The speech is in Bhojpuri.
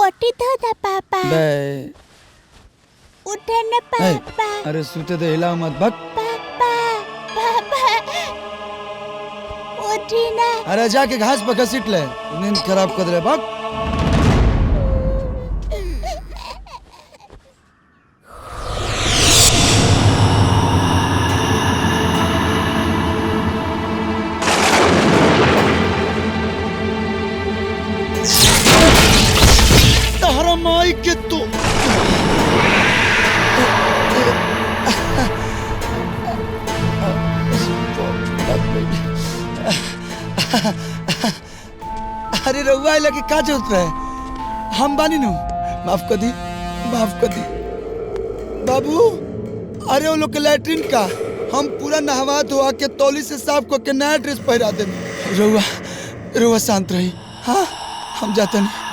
पोटी धोदा पापा बे उठे न पापा अरे सूते दे हिलाओ मत भग पापा पापा उठी ना अरे जाके घास पर घसीट ले नींद खराब कर दे भग तारा माई के तू अरे रउआ लगे का जरूरत रहे हम बानी नु माफ कर दी बाबू अरे वो लोग के लैट्रिन का हम पूरा नहवा धोआ के तौली से साफ करके नया ड्रेस पहरा दे रउआ शांत रही हाँ हम जाते नहीं